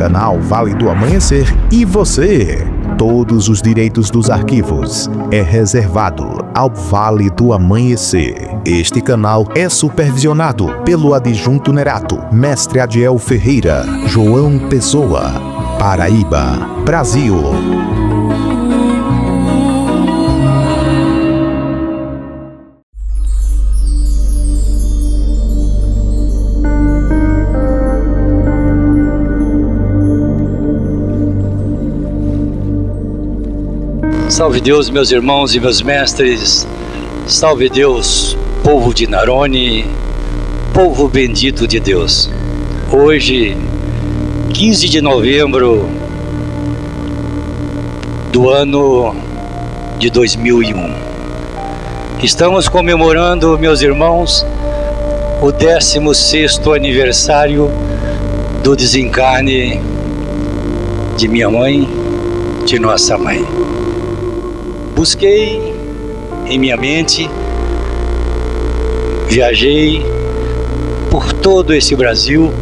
canal Vale do Amanhecer e você. Todos os direitos dos arquivos é reservado ao Vale do Amanhecer. Este canal é supervisionado pelo adjunto Nerato, Mestre Adiel Ferreira, João Pessoa, Paraíba, Brasil. Salve Deus, meus irmãos e meus mestres. Salve Deus, povo de Narone, povo bendito de Deus. Hoje, 15 de novembro do ano de 2001, estamos comemorando, meus irmãos, o 16º aniversário do desencarne de minha mãe, de nossa mãe. Busquei em minha mente, viajei por todo esse Brasil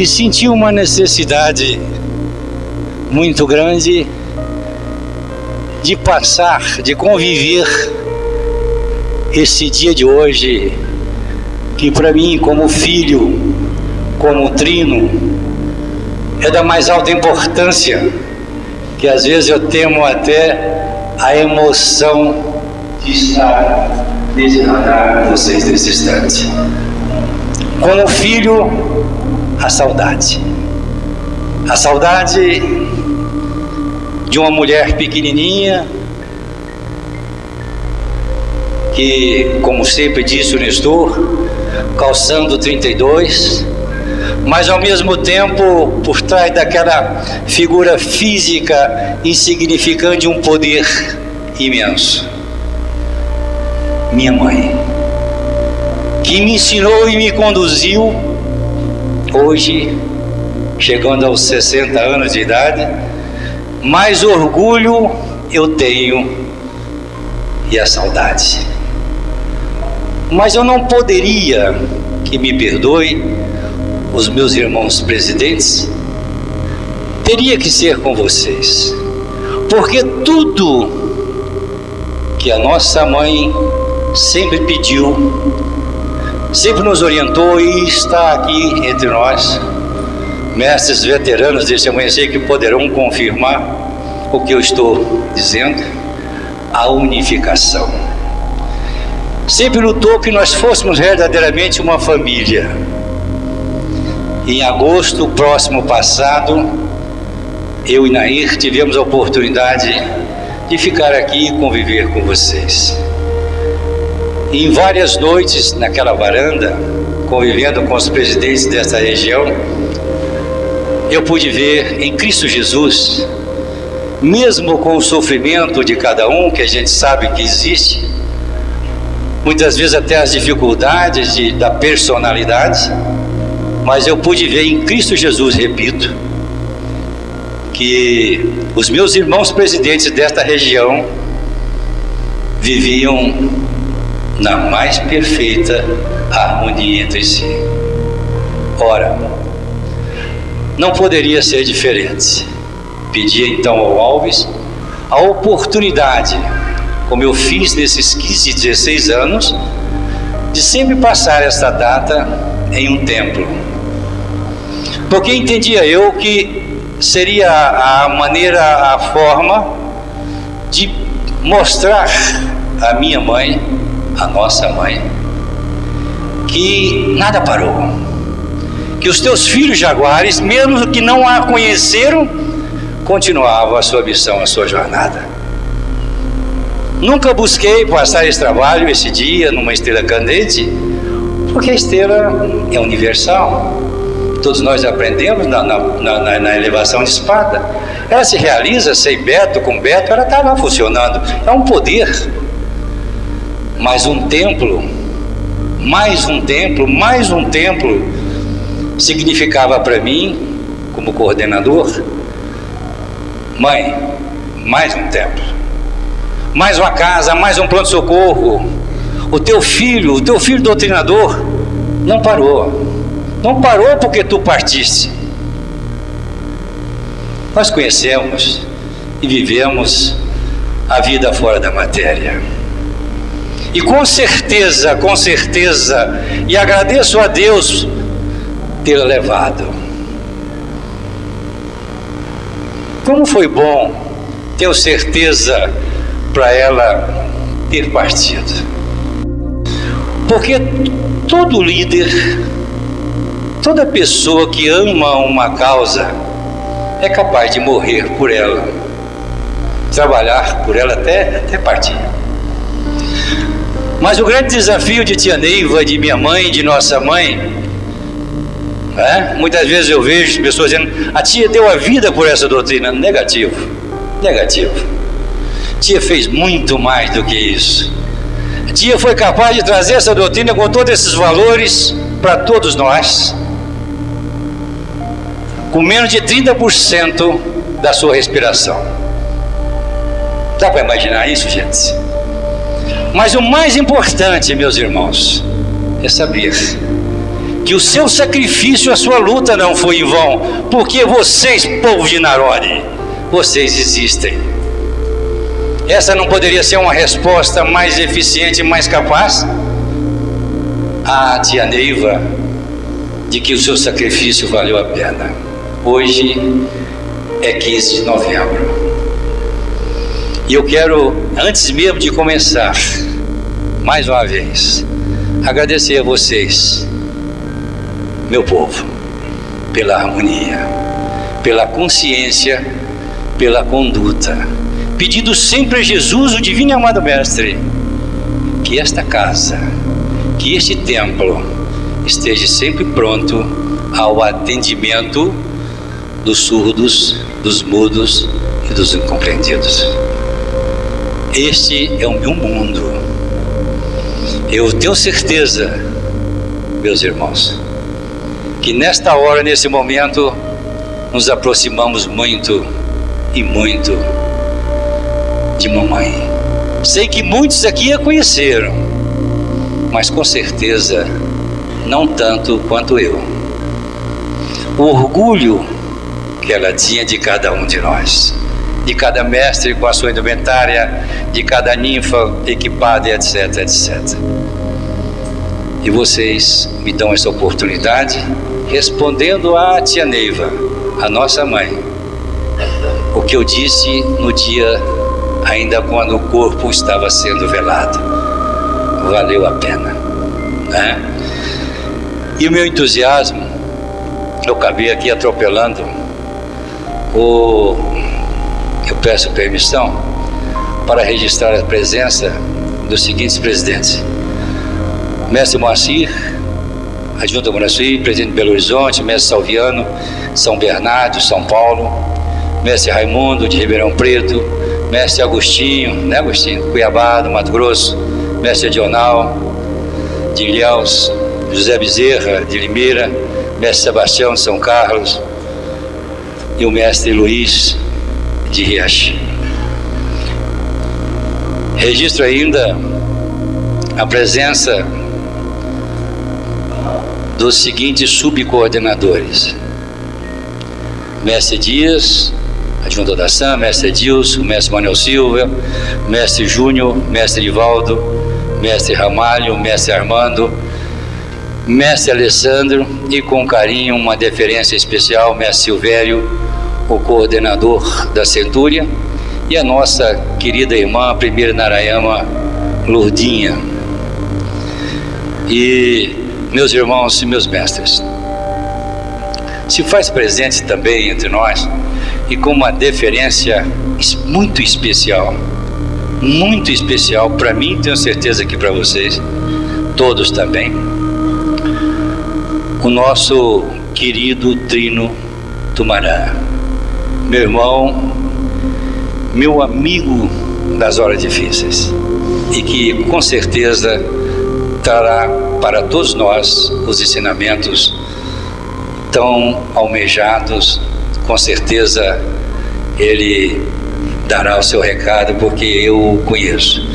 e senti uma necessidade muito grande de passar, de conviver esse dia de hoje, que para mim, como filho, como trino, é da mais alta importância, que às vezes eu temo até a emoção de estar nesse radar com vocês nesse instante. Como filho, a saudade. A saudade de uma mulher pequenininha que, como sempre disse o Nestor, calçando 32, mas ao mesmo tempo, por trás daquela figura física insignificante, um poder imenso. Minha mãe, que me ensinou e me conduziu, hoje, chegando aos 60 anos de idade, mais orgulho eu tenho e a saudade. Mas eu não poderia, que me perdoe, os meus irmãos presidentes, teria que ser com vocês, porque tudo que a nossa mãe sempre pediu, sempre nos orientou e está aqui entre nós, mestres veteranos desse amanhecer que poderão confirmar o que eu estou dizendo, a unificação. Sempre lutou que nós fôssemos verdadeiramente uma família. Em agosto próximo passado, eu e Nair tivemos a oportunidade de ficar aqui e conviver com vocês. Em várias noites naquela varanda, convivendo com os presidentes dessa região, eu pude ver em Cristo Jesus, mesmo com o sofrimento de cada um, que a gente sabe que existe, muitas vezes até as dificuldades da personalidade, mas eu pude ver em Cristo Jesus, repito, que os meus irmãos presidentes desta região viviam na mais perfeita harmonia entre si. Ora, não poderia ser diferente. Pedi então ao Alves a oportunidade, como eu fiz nesses 15, 16 anos, de sempre passar esta data em um templo. Porque entendia eu que seria a maneira, a forma de mostrar à minha mãe, à nossa mãe, que nada parou, que os teus filhos jaguares, mesmo que não a conheceram, continuavam a sua missão, a sua jornada. Nunca busquei passar esse trabalho, esse dia, numa estrela candente, porque a estrela é universal. Todos nós aprendemos na elevação de espada. Ela se realiza sem Beto, com Beto, ela está lá funcionando. É um poder. Mas um templo, mais um templo, significava para mim, como coordenador, mãe, mais um templo, mais uma casa, mais um pronto-socorro. O teu filho doutrinador, não parou porque tu partiste. Nós conhecemos e vivemos a vida fora da matéria. E com certeza, e agradeço a Deus tê-la levado. Como foi bom, tenho certeza, para ela ter partido. Porque todo líder, toda pessoa que ama uma causa, é capaz de morrer por ela, trabalhar por ela até partir. Mas o grande desafio de tia Neiva, de minha mãe, de nossa mãe, muitas vezes eu vejo pessoas dizendo: a tia deu a vida por essa doutrina. Negativo. Tia fez muito mais do que isso. A tia foi capaz de trazer essa doutrina com todos esses valores para todos nós, com menos de 30% da sua respiração. Dá para imaginar isso, gente? Mas o mais importante, meus irmãos, é saber que o seu sacrifício, a sua luta não foi em vão, porque vocês, povo de Narore, vocês existem. Essa não poderia ser uma resposta mais eficiente e mais capaz? Ah, tia Neiva, de que o seu sacrifício valeu a pena. Hoje é 15 de novembro. E eu quero, antes mesmo de começar, mais uma vez, agradecer a vocês, meu povo, pela harmonia, pela consciência, pela conduta, pedindo sempre a Jesus, o divino e amado Mestre, que esta casa, que este templo esteja sempre pronto ao atendimento dos surdos, dos mudos e dos incompreendidos. Este é o meu mundo. Eu tenho certeza, meus irmãos, que nesta hora, nesse momento, nos aproximamos muito e muito de mamãe. Sei que muitos aqui a conheceram, mas com certeza não tanto quanto eu. O orgulho que ela tinha de cada um de nós, de cada mestre com a sua indumentária, de cada ninfa equipada, etc, etc. E vocês me dão essa oportunidade, respondendo à tia Neiva, a nossa mãe, o que eu disse no dia, ainda quando o corpo estava sendo velado. Valeu a pena, né? E o meu entusiasmo, eu acabei aqui atropelando eu peço permissão para registrar a presença dos seguintes presidentes: Mestre Moacir, adjunto Moacir, presidente de Belo Horizonte; Mestre Salviano, São Bernardo, São Paulo; Mestre Raimundo, de Ribeirão Preto; Mestre Agostinho, né, Agostinho? Cuiabá, do Mato Grosso; Mestre Dional, de Ilhéus; José Bezerra, de Limeira; Mestre Sebastião, de São Carlos; e o Mestre Luiz, de Riacho. Registro ainda a presença dos seguintes subcoordenadores: Mestre Dias, adjunto da SAM; Mestre Edilson, Mestre Manuel Silva, Mestre Júnior, Mestre Divaldo, Mestre Ramalho, Mestre Armando, Mestre Alessandro, e com carinho uma deferência especial, Mestre Silvério, o coordenador da Centúria, e a nossa querida irmã, a primeira Narayama, Lourdinha. E meus irmãos e meus mestres, se faz presente também entre nós, e com uma deferência muito especial para mim, tenho certeza que para vocês todos também, o nosso querido Trino Tumarã, meu irmão, meu amigo das horas difíceis, e que com certeza trará para todos nós os ensinamentos tão almejados. Com certeza ele dará o seu recado, porque eu o conheço.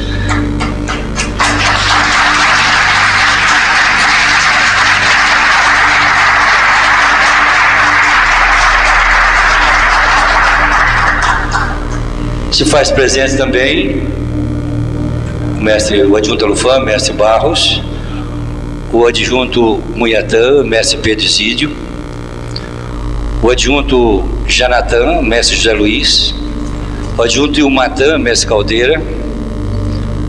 Se faz presente também o adjunto Alufã, mestre Barros, o adjunto Munhatã, mestre Pedro Isídio, o adjunto Janatã, mestre José Luiz, o adjunto Ilmatã, mestre Caldeira,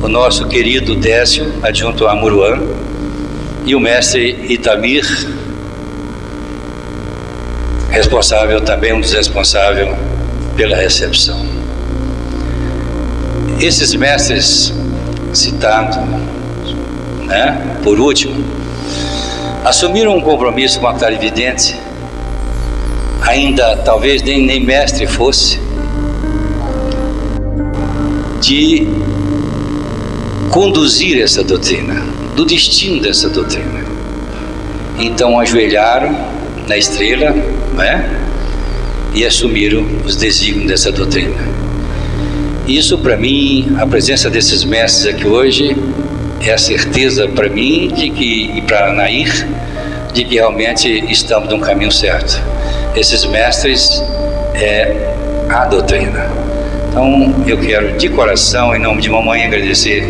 o nosso querido Décio, adjunto Amuruã, e o mestre Itamir, responsável também, um dos responsáveis pela recepção. Esses mestres citados, por último, assumiram um compromisso com a clarividência, ainda talvez nem mestre fosse, de conduzir essa doutrina, do destino dessa doutrina. Então ajoelharam na estrela, e assumiram os desígnios dessa doutrina. Isso, para mim, a presença desses mestres aqui hoje é a certeza para mim e para Nair de que realmente estamos no caminho certo. Esses mestres é a doutrina. Então eu quero de coração, em nome de mamãe, agradecer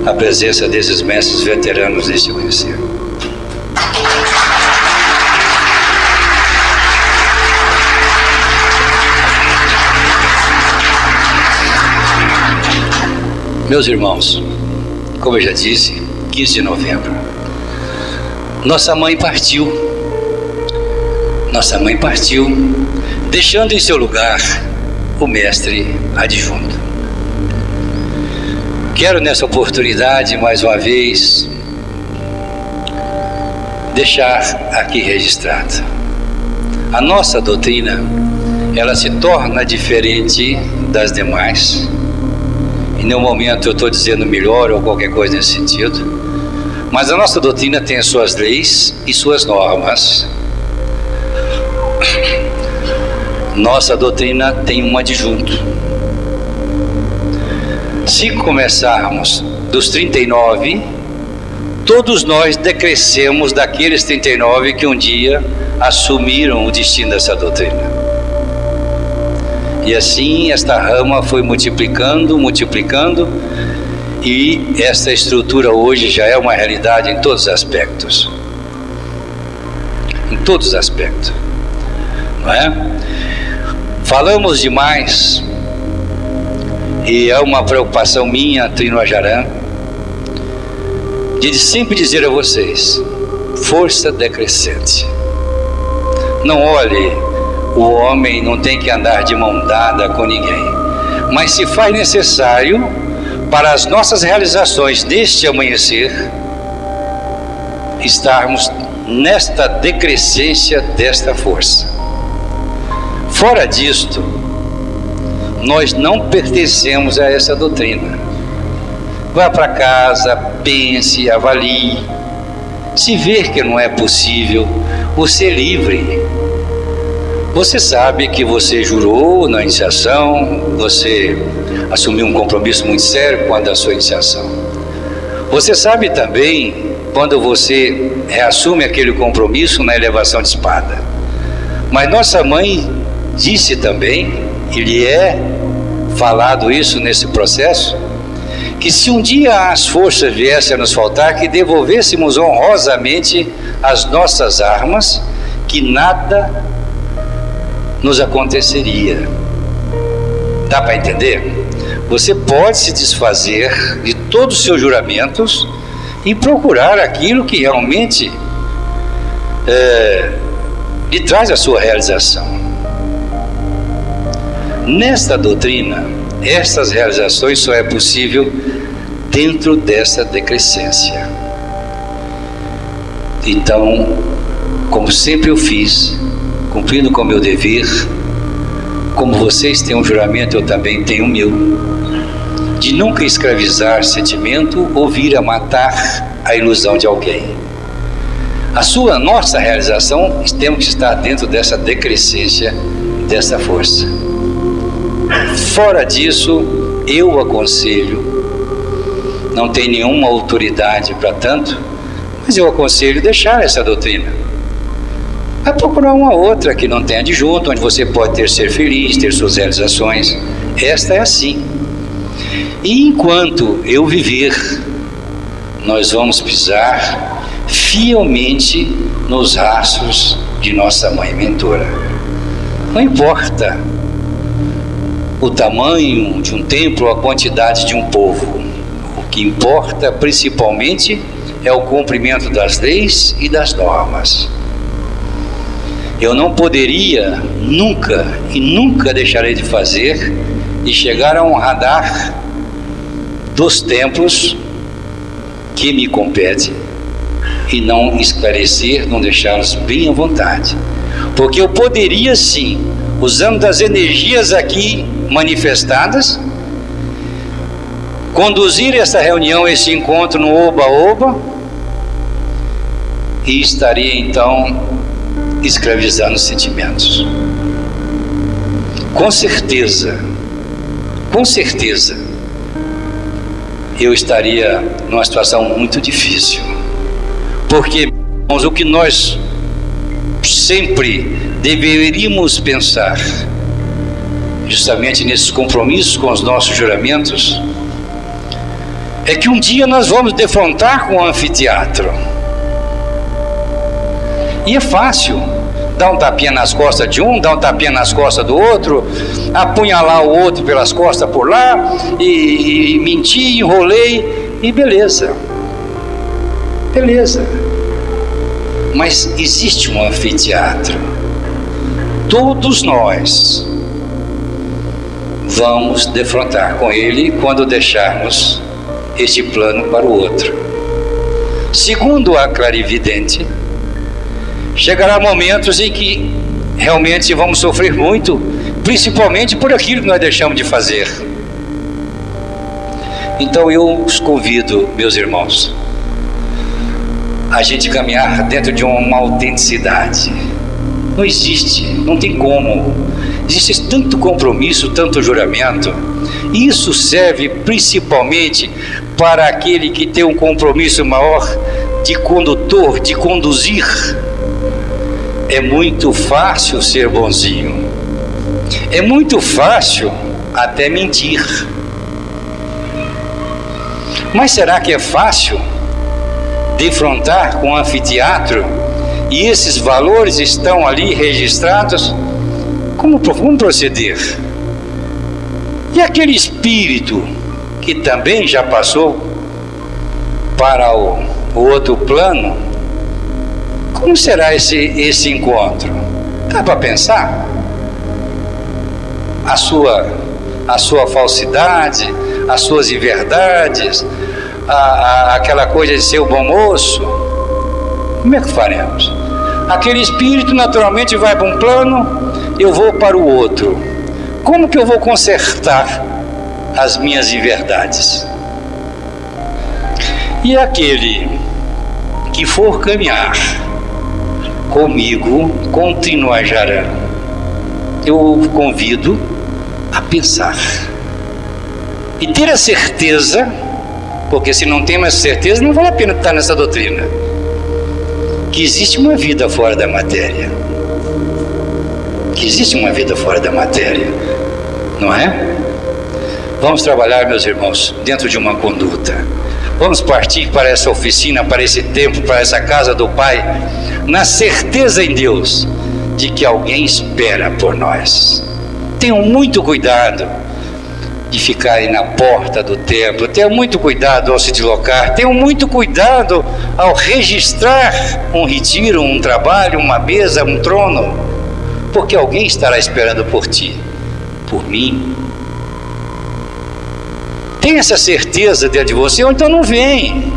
a presença desses mestres veteranos deste conhecer. Meus irmãos, como eu já disse, 15 de novembro, nossa mãe partiu, deixando em seu lugar o mestre adjunto. Quero nessa oportunidade, mais uma vez, deixar aqui registrado. A nossa doutrina, ela se torna diferente das demais. Em nenhum momento eu estou dizendo melhor ou qualquer coisa nesse sentido, mas a nossa doutrina tem as suas leis e suas normas. Nossa doutrina tem um adjunto. Se começarmos dos 39, todos nós decrescemos daqueles 39 que um dia assumiram o destino dessa doutrina. E assim esta rama foi multiplicando, e esta estrutura hoje já é uma realidade em todos os aspectos. Em todos os aspectos. Não é? Falamos demais, e é uma preocupação minha, Trino Ajarã, de sempre dizer a vocês: força decrescente. Não olhe, o homem não tem que andar de mão dada com ninguém, mas se faz necessário para as nossas realizações neste amanhecer, estarmos nesta decrescência desta força. Fora disto, nós não pertencemos a essa doutrina. Vá para casa, pense, avalie. Se ver que não é possível, você é livre. Você sabe que você jurou na iniciação, você assumiu um compromisso muito sério quando a sua iniciação. Você sabe também quando você reassume aquele compromisso na elevação de espada. Mas nossa mãe disse também, e lhe é falado isso nesse processo, que se um dia as forças viessem a nos faltar, que devolvêssemos honrosamente as nossas armas, que nada nos aconteceria. Dá para entender? Você pode se desfazer de todos os seus juramentos e procurar aquilo que realmente lhe traz a sua realização. Nesta doutrina, estas realizações só é possível dentro dessa decrescência. Então, como sempre eu fiz, cumprindo com o meu dever, como vocês têm um juramento, eu também tenho o meu, de nunca escravizar sentimento ou vir a matar a ilusão de alguém. Nossa realização, temos que estar dentro dessa decrescência, dessa força. Fora disso, eu aconselho, não tem nenhuma autoridade para tanto, mas eu aconselho deixar essa doutrina. Vai procurar uma outra que não tenha adjunto, onde você pode ser feliz, ter suas realizações. Esta é assim. E enquanto eu viver, nós vamos pisar fielmente nos rastros de nossa mãe mentora. Não importa o tamanho de um templo, a quantidade de um povo. O que importa principalmente é o cumprimento das leis e das normas. Eu não poderia nunca e nunca deixarei de fazer e chegar a um radar dos templos que me compete e não esclarecer, não deixá-los bem à vontade. Porque eu poderia sim, usando das energias aqui manifestadas, conduzir essa reunião, esse encontro no Oba-Oba, e estaria então escravizando os sentimentos. Com certeza, eu estaria numa situação muito difícil. Porque, irmãos, o que nós sempre deveríamos pensar, justamente nesses compromissos com os nossos juramentos, é que um dia nós vamos defrontar com o anfiteatro. E é fácil dar um tapinha nas costas de um, dar um tapinha nas costas do outro, apunhalar o outro pelas costas por lá, e mentir, enrolei, e beleza. Mas existe um anfiteatro. Todos nós vamos defrontar com ele quando deixarmos este plano para o outro. Segundo a clarividente, chegará momentos em que realmente vamos sofrer muito, principalmente por aquilo que nós deixamos de fazer. Então eu os convido, meus irmãos, a gente caminhar dentro de uma autenticidade. Não existe, não tem como. Existe tanto compromisso, tanto juramento. Isso serve principalmente para aquele que tem um compromisso maior de condutor, de conduzir. É muito fácil ser bonzinho. É muito fácil até mentir. Mas será que é fácil defrontar com o anfiteatro e esses valores estão ali registrados? Como proceder? E aquele espírito que também já passou para o outro plano, como será esse encontro? Dá para pensar? A sua falsidade, as suas inverdades, aquela coisa de ser o bom moço, como é que faremos? Aquele espírito naturalmente vai para um plano, eu vou para o outro. Como que eu vou consertar as minhas inverdades? E aquele que for caminhar comigo, continuará, eu o convido a pensar e ter a certeza, porque se não tem mais certeza, não vale a pena estar nessa doutrina, que existe uma vida fora da matéria. Que existe uma vida fora da matéria, não é? Vamos trabalhar, meus irmãos, dentro de uma conduta. Vamos partir para essa oficina, para esse templo, para essa casa do Pai, na certeza em Deus de que alguém espera por nós. Tenham muito cuidado de ficar aí na porta do templo, tenham muito cuidado ao se deslocar, tenham muito cuidado ao registrar um retiro, um trabalho, uma mesa, um trono, porque alguém estará esperando por ti, por mim. Tenha essa certeza dentro de você, ou então não vem.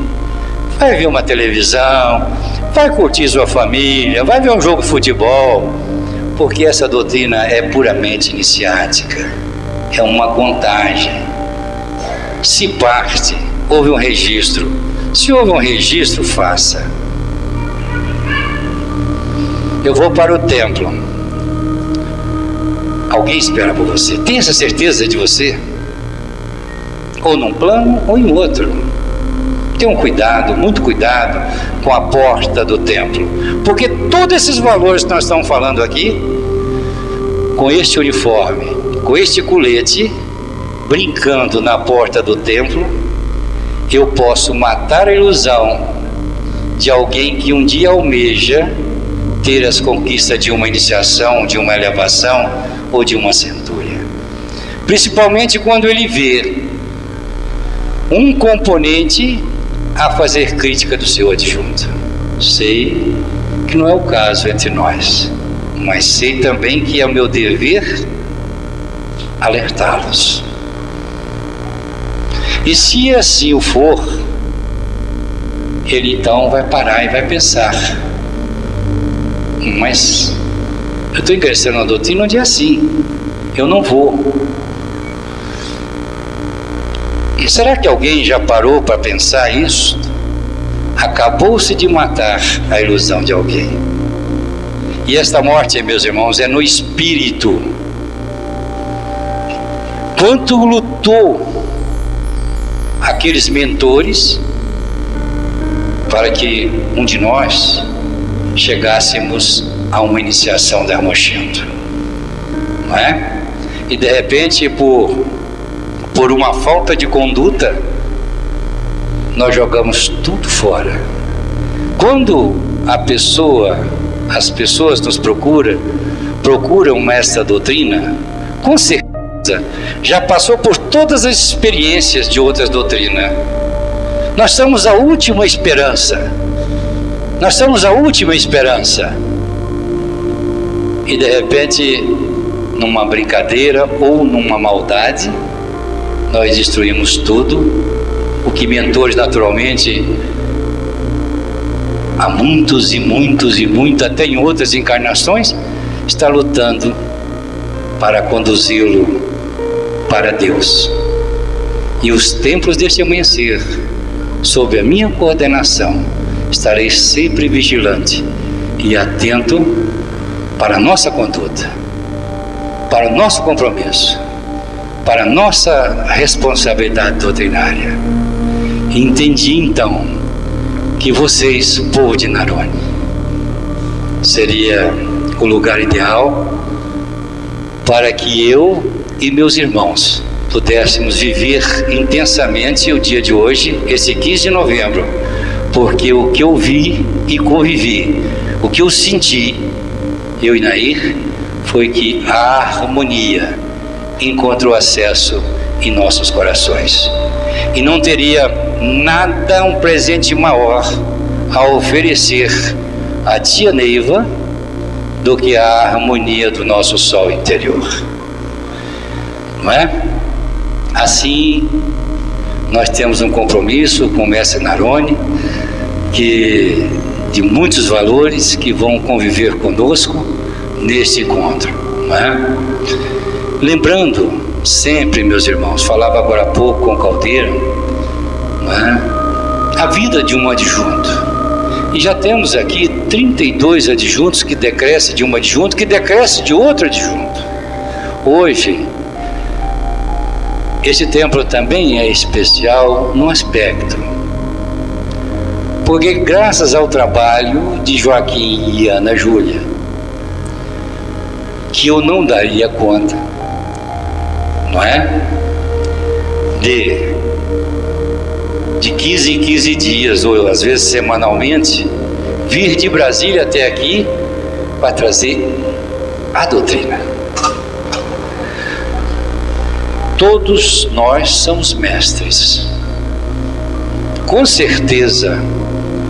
Vai ver uma televisão, vai curtir sua família, vai ver um jogo de futebol, porque essa doutrina é puramente iniciática, é uma contagem. Se parte, houve um registro. Se houve um registro, faça. Eu vou para o templo. Alguém espera por você. Tenha essa certeza de você. Ou num plano ou em outro. Tenham cuidado, muito cuidado com a porta do templo. Porque todos esses valores que nós estamos falando aqui, com este uniforme, com este colete, brincando na porta do templo, eu posso matar a ilusão de alguém que um dia almeja ter as conquistas de uma iniciação, de uma elevação ou de uma centúria. Principalmente quando ele vê um componente a fazer crítica do seu adjunto. Sei que não é o caso entre nós, mas sei também que é o meu dever alertá-los. E se assim o for, ele então vai parar e vai pensar: mas eu estou ingressando na doutrina onde é assim, eu não vou. E será que alguém já parou para pensar isso? Acabou-se de matar a ilusão de alguém. E esta morte, meus irmãos, é no espírito. Quanto lutou aqueles mentores para que um de nós chegássemos a uma iniciação da Hermoscento, não é? E de repente, por uma falta de conduta, nós jogamos tudo fora. Quando as pessoas nos procuram um mestre da doutrina, com certeza já passou por todas as experiências de outras doutrinas. Nós somos a última esperança. Nós somos a última esperança. E de repente, numa brincadeira ou numa maldade, nós destruímos tudo. O que mentores, naturalmente, há muitos, até em outras encarnações, está lutando para conduzi-lo para Deus. E os templos deste amanhecer, sob a minha coordenação, estarei sempre vigilante e atento para a nossa conduta, para o nosso compromisso, para a nossa responsabilidade doutrinária. Entendi então que vocês, o povo de Naroni, seria o lugar ideal para que eu e meus irmãos pudéssemos viver intensamente o dia de hoje, esse 15 de novembro, porque o que eu vi e convivi, o que eu senti, eu e Nair, foi que a harmonia encontrou acesso em nossos corações. E não teria nada, um presente maior a oferecer à tia Neiva do que a harmonia do nosso sol interior, não é? Assim, nós temos um compromisso com o mestre Naroni, de muitos valores que vão conviver conosco neste encontro, não é? Lembrando sempre, meus irmãos, falava agora há pouco com Caldeira, não é? A vida de um adjunto. E já temos aqui 32 adjuntos que decrescem de um adjunto, que decresce de outro adjunto. Hoje, esse templo também é especial num aspecto, porque graças ao trabalho de Joaquim e Ana Júlia, que eu não daria conta, não é? De 15 em 15 dias, ou às vezes semanalmente, vir de Brasília até aqui para trazer a doutrina. Todos nós somos mestres. Com certeza,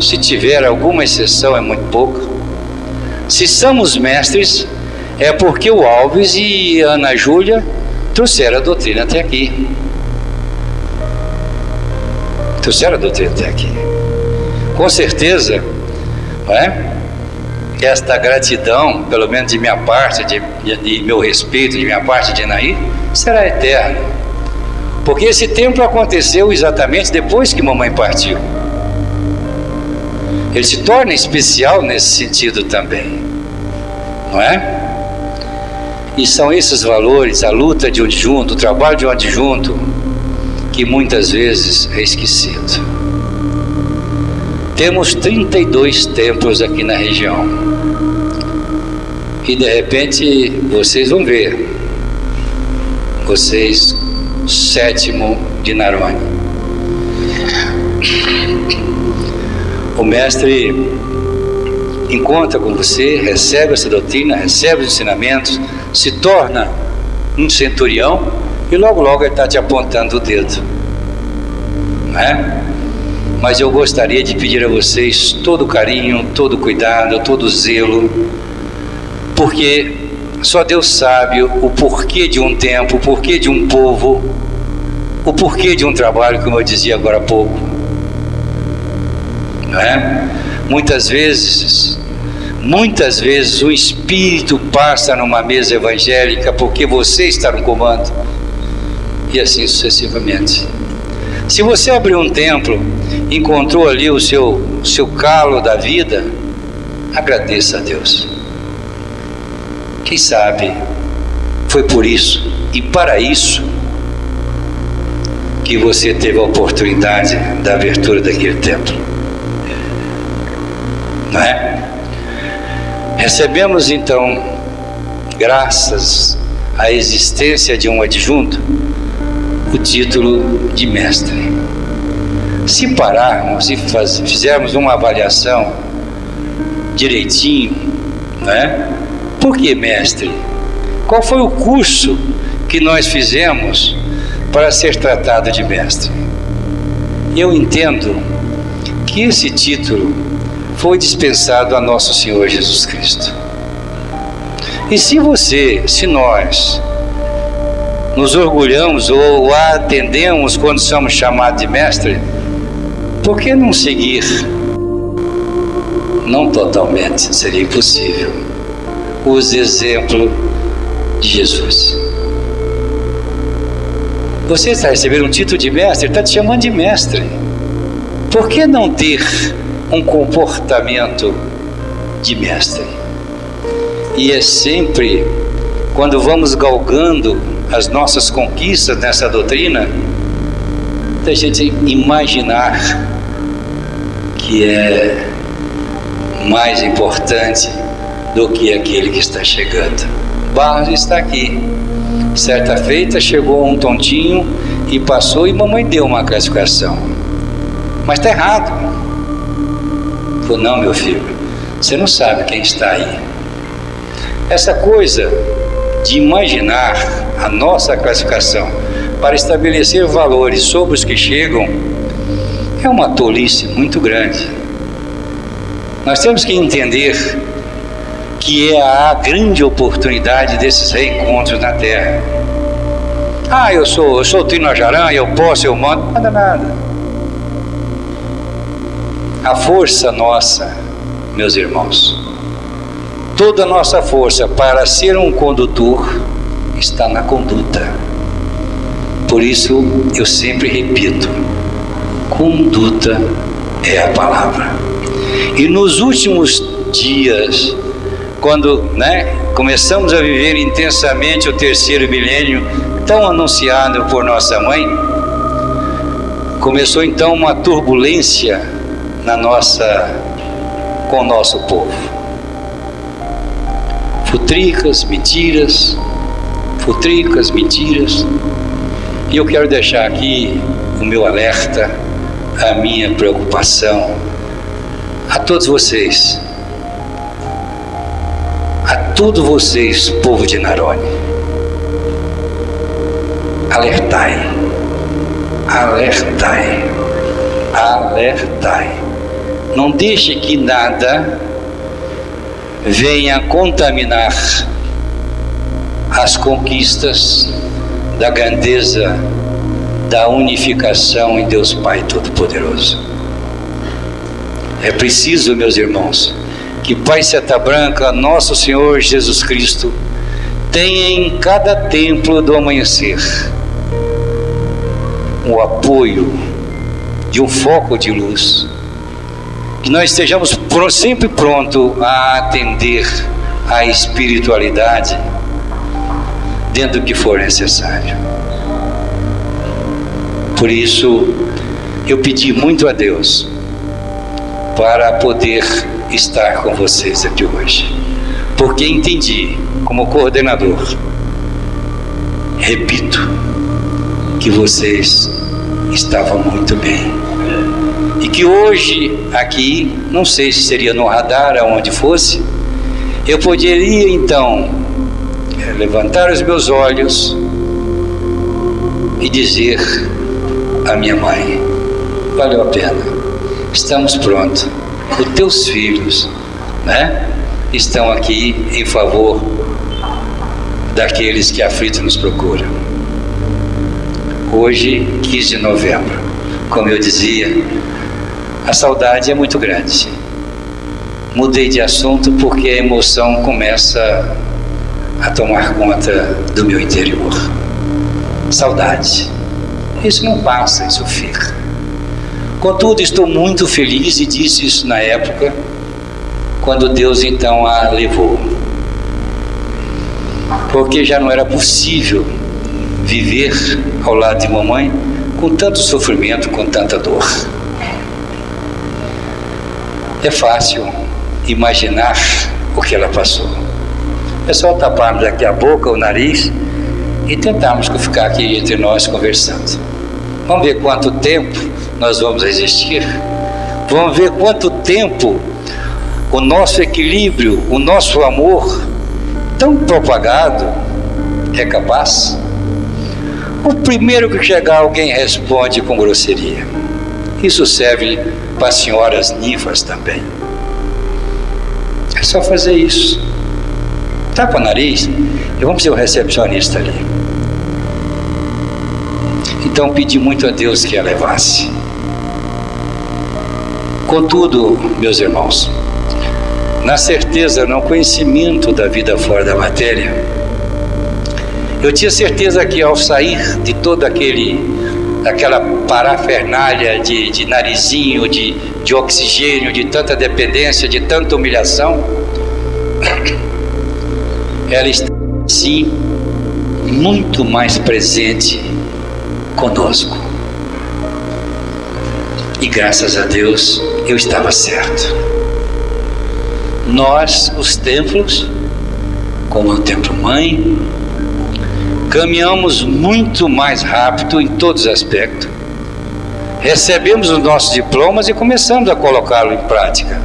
se tiver alguma exceção, é muito pouco. Se somos mestres, é porque o Alves e a Ana Júlia trouxeram a doutrina até aqui. Trouxeram a doutrina até aqui. Com certeza, não é? Esta gratidão, pelo menos de minha parte, de meu respeito, de minha parte de Nair, será eterna. Porque esse templo aconteceu exatamente depois que mamãe partiu. Ele se torna especial nesse sentido também, não é? E são esses valores, a luta de um adjunto, o trabalho de um adjunto, que muitas vezes é esquecido. Temos 32 templos aqui na região. E de repente vocês vão ver, vocês sétimo de Naroni. O mestre encontra com você, recebe essa doutrina, recebe os ensinamentos, se torna um centurião e logo logo ele está te apontando o dedo, não é? Mas eu gostaria de pedir a vocês todo carinho, todo cuidado, todo zelo, porque só Deus sabe o porquê de um tempo, o porquê de um povo, o porquê de um trabalho, como eu dizia agora há pouco, não é? Muitas vezes o Espírito passa numa mesa evangélica porque você está no comando, e assim sucessivamente. Se você abriu um templo, encontrou ali o seu calo da vida, agradeça a Deus. Quem sabe foi por isso e para isso que você teve a oportunidade da abertura daquele templo, não é? Recebemos então, graças à existência de um adjunto, o título de mestre. Se pararmos e fizermos uma avaliação direitinho, né? Por que mestre? Qual foi o curso que nós fizemos para ser tratado de mestre? Eu entendo que esse título foi dispensado a nosso Senhor Jesus Cristo. E se nós nos orgulhamos ou atendemos quando somos chamados de mestre, por que não seguir? Não totalmente, seria impossível, os exemplos de Jesus. Você está recebendo um título de mestre, ele está te chamando de mestre. Por que não ter um comportamento de mestre? E é sempre quando vamos galgando as nossas conquistas nessa doutrina, da gente imaginar que é mais importante do que aquele que está chegando. Barros está aqui. Certa feita chegou um tontinho e passou, e mamãe deu uma classificação. Mas está errado. Falou, não, meu filho, você não sabe quem está aí. Essa coisa de imaginar a nossa classificação para estabelecer valores sobre os que chegam é uma tolice muito grande. Nós temos que entender que é a grande oportunidade desses reencontros na Terra. Eu sou o Trino Ajaran, eu posso, eu mando. Nada. A força nossa, meus irmãos, toda a nossa força para ser um condutor está na conduta. Por isso eu sempre repito, conduta é a palavra. E nos últimos dias, quando começamos a viver intensamente o terceiro milênio, tão anunciado por nossa mãe, começou então uma turbulência com o nosso povo. Futricas, mentiras. E eu quero deixar aqui o meu alerta, a minha preocupação a todos vocês, povo de Naroni. Alertai. Não deixe que nada venha contaminar as conquistas da grandeza da unificação em Deus Pai Todo-Poderoso. É preciso, meus irmãos, que Pai Seta Branca, nosso Senhor Jesus Cristo, tenha em cada templo do amanhecer o apoio de um foco de luz, que nós estejamos sempre prontos a atender à espiritualidade dentro do que for necessário. Por isso eu pedi muito a Deus para poder estar com vocês aqui hoje, porque entendi como coordenador, repito, que vocês estavam muito bem. E que hoje, aqui, não sei se seria no radar, aonde fosse, eu poderia então levantar os meus olhos e dizer à minha mãe: valeu a pena, estamos prontos, os teus filhos, estão aqui em favor daqueles que aflitos nos procuram. Hoje, 15 de novembro, como eu dizia, a saudade é muito grande. Mudei de assunto porque a emoção começa a tomar conta do meu interior. Saudade. Isso não passa, isso fica. Contudo, estou muito feliz, e disse isso na época, quando Deus então a levou. Porque já não era possível viver ao lado de mamãe com tanto sofrimento, com tanta dor. É fácil imaginar o que ela passou. É só taparmos aqui a boca, o nariz, e tentarmos ficar aqui entre nós conversando. Vamos ver quanto tempo nós vamos resistir. Vamos ver quanto tempo o nosso equilíbrio, o nosso amor, tão propagado, é capaz. O primeiro que chegar, alguém responde com grosseria. Isso serve para as senhoras ninfas também. É só fazer isso. Tapa o nariz e vamos ser o recepcionista ali. Então pedi muito a Deus que a levasse. Contudo, meus irmãos, na certeza, no conhecimento da vida fora da matéria, eu tinha certeza que ao sair de toda aquela parafernália de narizinho, de oxigênio, de tanta dependência, de tanta humilhação, ela está sim muito mais presente conosco. E graças a Deus eu estava certo. Nós, os templos, como o Templo Mãe, caminhamos muito mais rápido em todos os aspectos. Recebemos os nossos diplomas e começamos a colocá-lo em prática.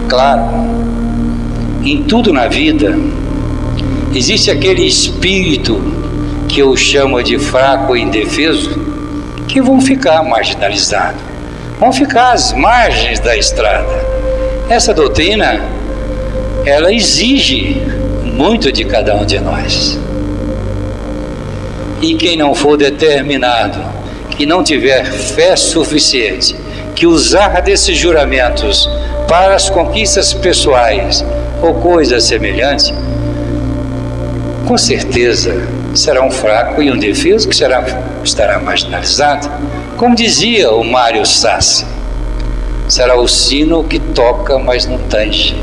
Claro, em tudo na vida existe aquele espírito que eu chamo de fraco e indefeso, que vão ficar marginalizados, vão ficar às margens da estrada. Essa doutrina, ela exige muito de cada um de nós. E quem não for determinado, que não tiver fé suficiente, que usar desses juramentos para as conquistas pessoais ou coisas semelhantes, com certeza será um fraco e um indefeso que estará marginalizado. Como dizia o Mário Sassi, será o sino que toca, mas não tange.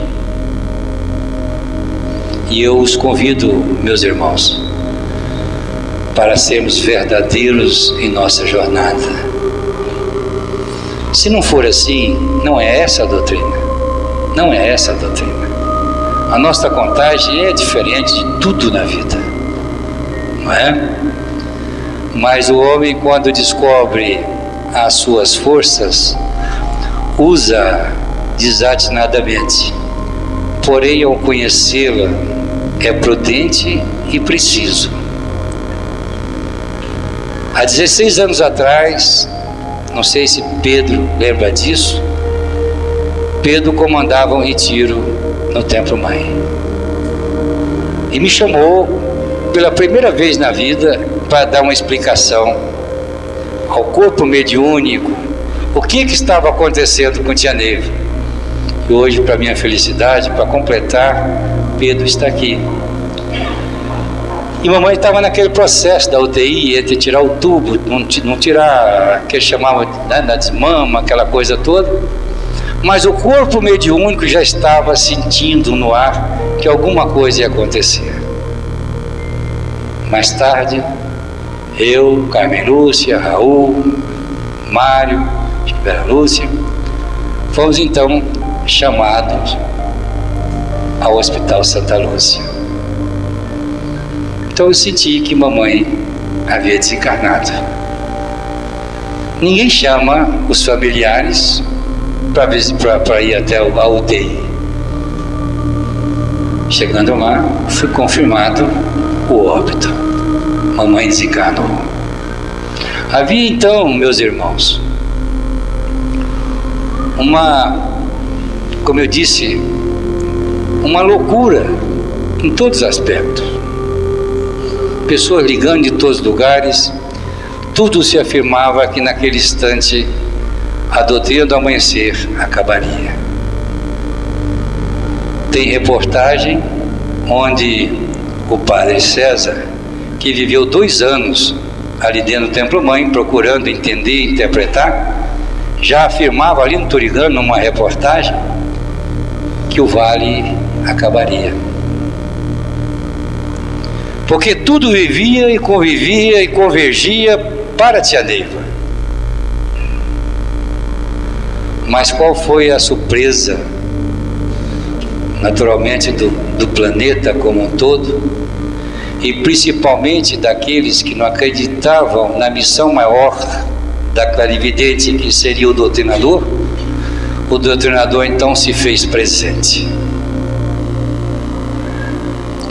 E eu os convido, meus irmãos, para sermos verdadeiros em nossa jornada. Se não for assim, não é essa a doutrina. Não é essa a doutrina. A nossa contagem é diferente de tudo na vida, não é? Mas o homem, quando descobre as suas forças, usa desatinadamente. Porém, ao conhecê-la, é prudente e preciso. Há 16 anos atrás, não sei se Pedro lembra disso, Pedro comandava um retiro no Templo Mãe. E me chamou pela primeira vez na vida para dar uma explicação ao corpo mediúnico, o que estava acontecendo com Tia Neve. E hoje, para minha felicidade, para completar, Pedro está aqui. E mamãe estava naquele processo da UTI, entre tirar o tubo, não tirar, que chamava da desmama, aquela coisa toda. Mas o corpo mediúnico já estava sentindo no ar que alguma coisa ia acontecer. Mais tarde, eu, Carmen Lúcia, Raul, Mário, Vera Lúcia, fomos então chamados ao Hospital Santa Lúcia. Então eu senti que mamãe havia desencarnado. Ninguém chama os familiares para ir até a UTI. Chegando lá, foi confirmado o óbito. Mamãe desencarnou. Havia então, meus irmãos, como eu disse, uma loucura em todos os aspectos. Pessoas ligando de todos os lugares, tudo se afirmava que naquele instante a doutrina do amanhecer acabaria. Tem reportagem onde o padre César, que viveu 2 anos ali dentro do Templo Mãe, procurando entender e interpretar, já afirmava ali no Turigano, numa reportagem, que o vale acabaria. Porque tudo vivia e convivia e convergia para Tia Neiva. Mas qual foi a surpresa, naturalmente, do planeta como um todo, e principalmente daqueles que não acreditavam na missão maior da clarividente, que seria o doutrinador? O doutrinador então se fez presente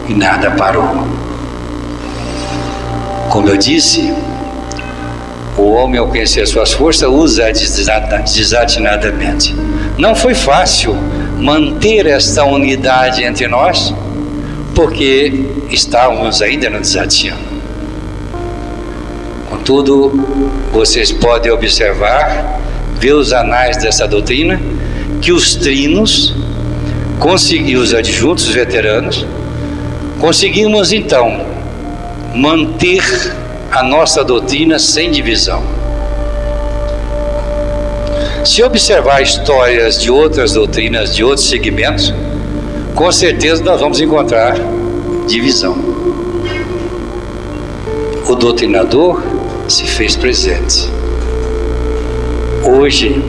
e nada parou. Como eu disse, o homem, ao conhecer suas forças, usa desatinadamente. Não foi fácil manter esta unidade entre nós, porque estávamos ainda no desatino. Contudo, vocês podem observar, ver os anais dessa doutrina, que os trinos, os adjuntos, os veteranos, conseguimos então manter a nossa doutrina sem divisão. Se observar histórias de outras doutrinas, de outros segmentos, com certeza nós vamos encontrar divisão. O doutrinador se fez presente. Hoje,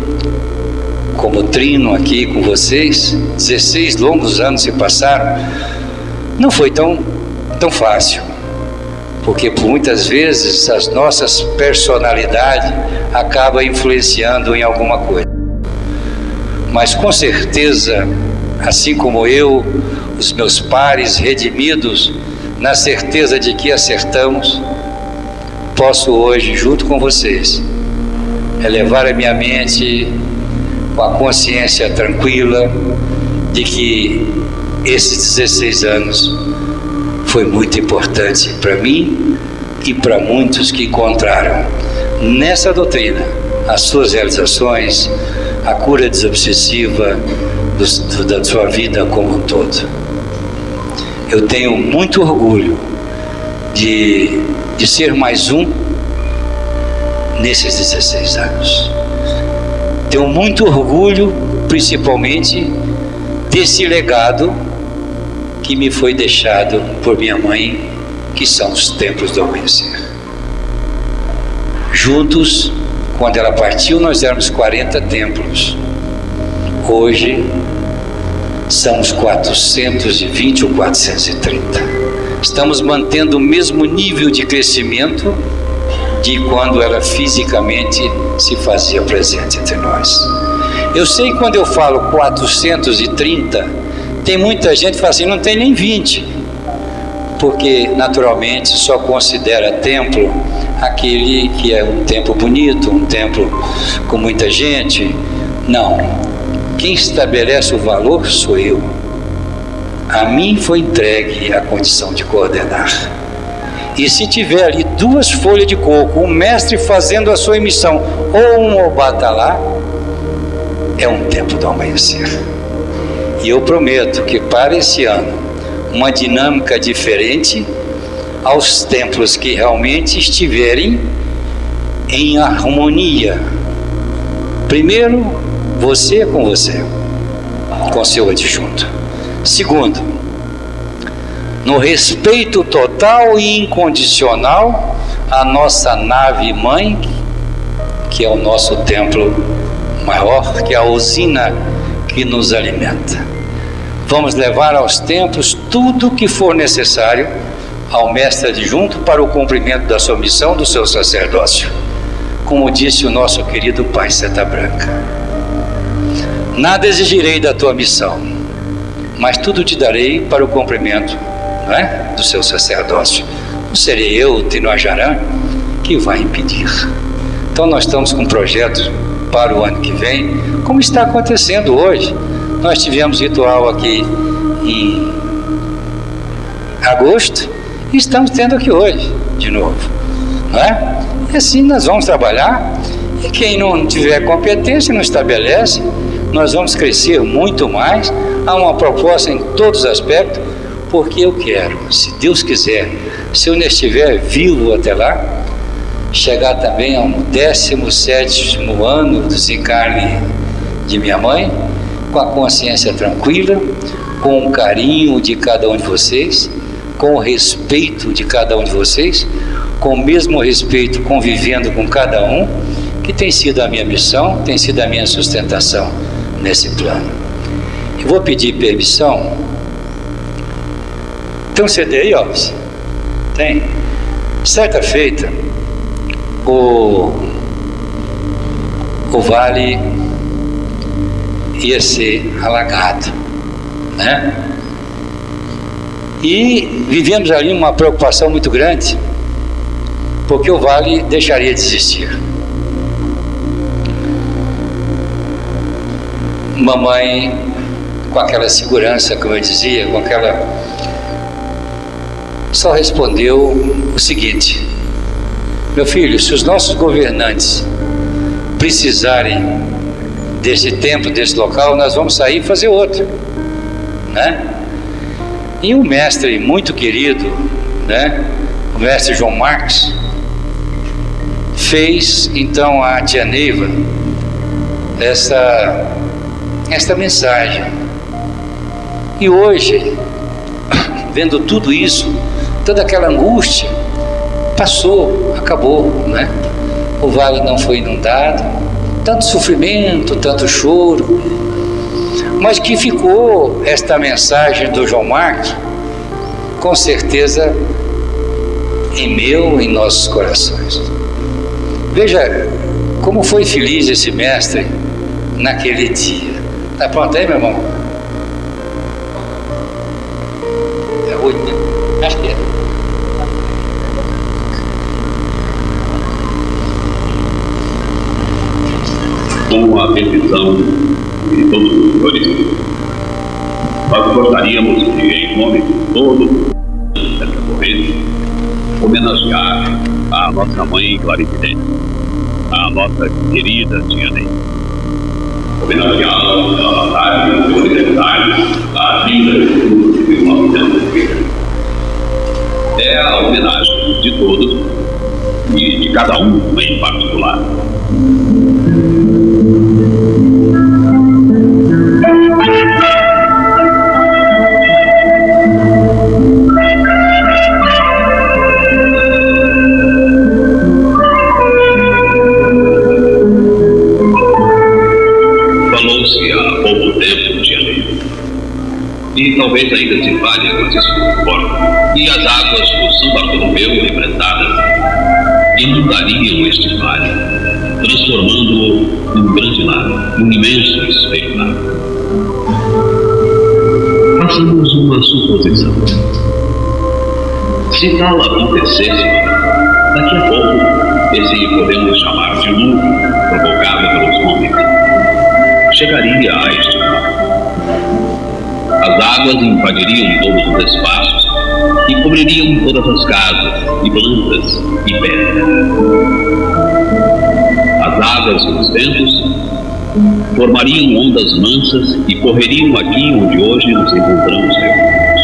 como trino aqui com vocês, 16 longos anos se passaram, não foi tão fácil, porque por muitas vezes as nossas personalidades acabam influenciando em alguma coisa. Mas com certeza, assim como eu, os meus pares redimidos, na certeza de que acertamos, posso hoje, junto com vocês, elevar a minha mente com a consciência tranquila de que esses 16 anos foi muito importante para mim e para muitos que encontraram nessa doutrina as suas realizações, a cura desobsessiva da sua vida como um todo. Eu tenho muito orgulho de ser mais um nesses 16 anos. Tenho muito orgulho, principalmente, desse legado que me foi deixado por minha mãe, que são os templos do amanhecer. Juntos, quando ela partiu, nós éramos 40 templos. Hoje, somos 420 ou 430. Estamos mantendo o mesmo nível de crescimento de quando ela fisicamente se fazia presente entre nós. Eu sei que quando eu falo 430, tem muita gente que fala assim, não tem nem 20, porque naturalmente só considera templo aquele que é um templo bonito, um templo com muita gente. Não, quem estabelece o valor sou eu. A mim foi entregue a condição de coordenar. E se tiver ali 2 folhas de coco, um mestre fazendo a sua emissão, ou um obatalá, é um tempo do amanhecer. E eu prometo que para esse ano, uma dinâmica diferente aos templos que realmente estiverem em harmonia. Primeiro, você com você, com seu adjunto. Segundo, no respeito total e incondicional à nossa nave mãe, que é o nosso templo maior, que é a usina que nos alimenta. Vamos levar aos templos tudo o que for necessário ao mestre adjunto para o cumprimento da sua missão do seu sacerdócio. Como disse o nosso querido Pai Seta Branca: nada exigirei da tua missão, mas tudo te darei para o cumprimento, não é, do seu sacerdócio. Não serei eu, Tinoajarã, que vai impedir. Então nós estamos com projetos para o ano que vem, como está acontecendo hoje. Nós tivemos ritual aqui em agosto e estamos tendo aqui hoje de novo, não é? E assim nós vamos trabalhar, e quem não tiver competência não estabelece, nós vamos crescer muito mais. Há uma proposta em todos os aspectos, porque eu quero, se Deus quiser, se eu não estiver vivo até lá, chegar também ao 17º ano do desencarne de minha mãe, com a consciência tranquila, com o carinho de cada um de vocês, com o respeito de cada um de vocês, com o mesmo respeito convivendo com cada um, que tem sido a minha missão, tem sido a minha sustentação nesse plano. Eu vou pedir permissão. Tem um CD aí, ó? Tem? Certa feita, o vale ia ser alagado, né? E vivemos ali uma preocupação muito grande, porque o vale deixaria de existir. Mamãe, com aquela segurança, como eu dizia, com aquela, só respondeu o seguinte: meu filho, se os nossos governantes precisarem desse tempo, desse local, nós vamos sair e fazer outro, né? E um mestre muito querido, né, o mestre João Marques, fez então a tia Neiva esta mensagem. E hoje, vendo tudo isso, toda aquela angústia passou, acabou, né? O vale não foi inundado, tanto sofrimento, tanto choro, mas que ficou esta mensagem do João Marques, com certeza, em nossos corações. Veja como foi feliz esse mestre naquele dia. Tá pronto aí, meu irmão? É 8, né? Acho que é. Com a petição de todos os senhores, nós gostaríamos de, em nome de todos dessa corrente, homenagear a nossa mãe Clarividente, a nossa querida tia Ney. Homenageá-la pela batalha do aniversário da vida de 1930. É a homenagem de todos e de cada um em particular. E talvez ainda se valha com esse suporte. E as águas do São Bartolomeu represadas inundariam este vale, transformando-o num grande lago, num imenso espelho d'água. Façamos uma suposição. Se tal acontecesse, daqui a pouco, esse podemos chamar de dilúvio provocado pelos homens chegaria a este vale. As águas invadiriam todos os espaços e cobririam todas as casas, e plantas, e pedras. As águas e os ventos formariam ondas mansas e correriam aqui onde hoje nos encontramos reunidos.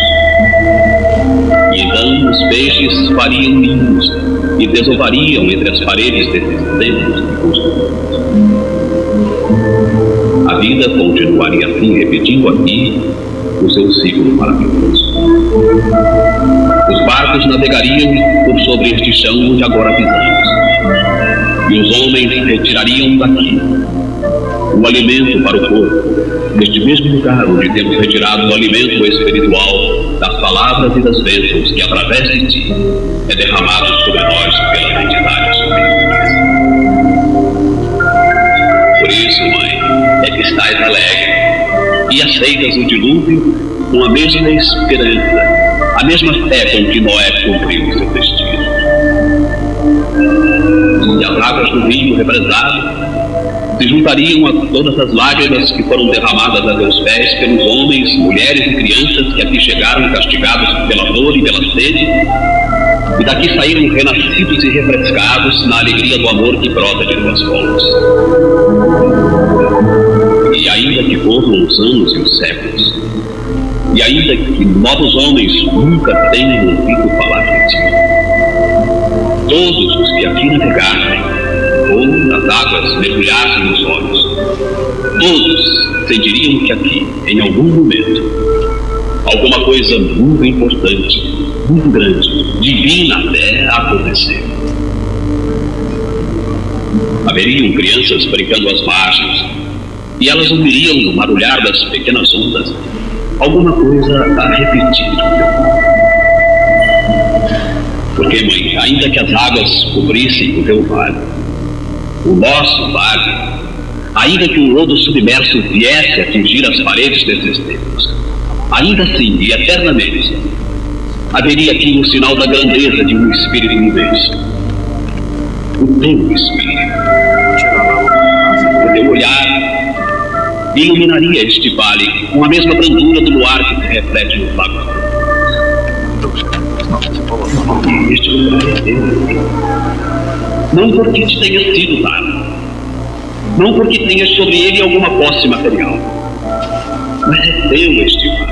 E então os peixes fariam ninhos e desovariam entre as paredes desses templos que construímos. A vida continuaria assim, repetindo aqui o seu ciclo maravilhoso. Os barcos navegariam por sobre este chão onde agora pisamos, e os homens retirariam daqui o alimento para o corpo, neste mesmo lugar onde temos retirado o alimento espiritual das palavras e das bênçãos que, através de ti, é derramado sobre nós pelas entidades superiores. Por isso, Mãe, é que estás alegre e aceitas o dilúvio com a mesma esperança, a mesma fé com que Noé cumpriu o seu destino. E as águas do rio represado se juntariam a todas as lágrimas que foram derramadas a teus pés pelos homens, mulheres e crianças que aqui chegaram castigados pela dor e pela sede, e daqui saíram renascidos e refrescados na alegria do amor que brota de tuas fontes. E ainda que corram os anos e os séculos, e ainda que novos homens nunca tenham ouvido falar de ti, todos os que aqui navegassem, ou nas águas mergulhassem nos olhos, todos sentiriam que aqui, em algum momento, alguma coisa muito importante, muito grande, divina até acontecer. Haveriam crianças brincando às margens, e elas ouviriam no marulhar das pequenas ondas alguma coisa a repetir. Porque, Mãe, ainda que as águas cobrissem o teu vale, o nosso vale, ainda que o lodo submerso viesse a atingir as paredes desses tempos, ainda assim e eternamente, haveria aqui o sinal da grandeza de um Espírito imenso. O teu Espírito. O teu olhar iluminaria este vale com a mesma brandura do luar que se reflete no lago. Este lugar é teu. Não porque te tenha sido dado, não porque tenhas sobre ele alguma posse material, mas é teu este mar.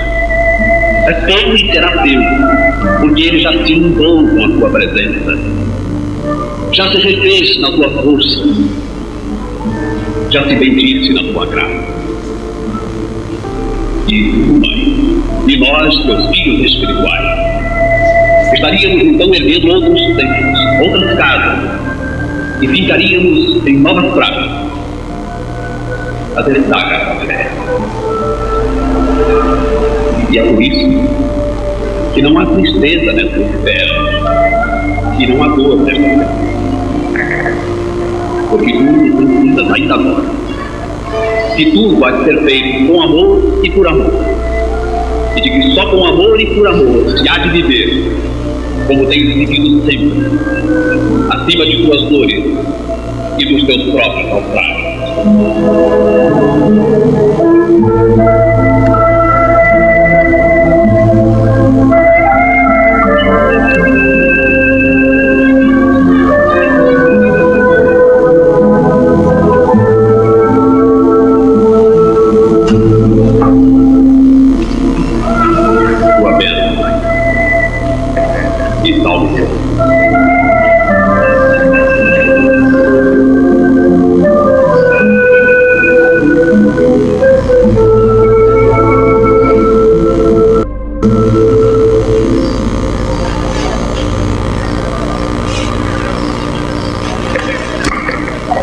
É teu e será teu, porque ele já se inundou com a tua presença, já se refez na tua força, já se bendisse na tua graça. E tu, Mãe, e nós, teus filhos espirituais, estaríamos então erguendo outros templos, outras casas, e ficaríamos em novas pragas, a destacar a fé. E é por isso que não há tristeza nessa esfera, que não há dor nessa esfera, porque tu precisas ainda agora, que tudo vai ser feito com amor e por amor, e de que só com amor e por amor se há de viver, como tens vivido sempre, acima de tuas dores e dos teus próprios naufrágios. Tua bênção, Mãe, e salve Deus.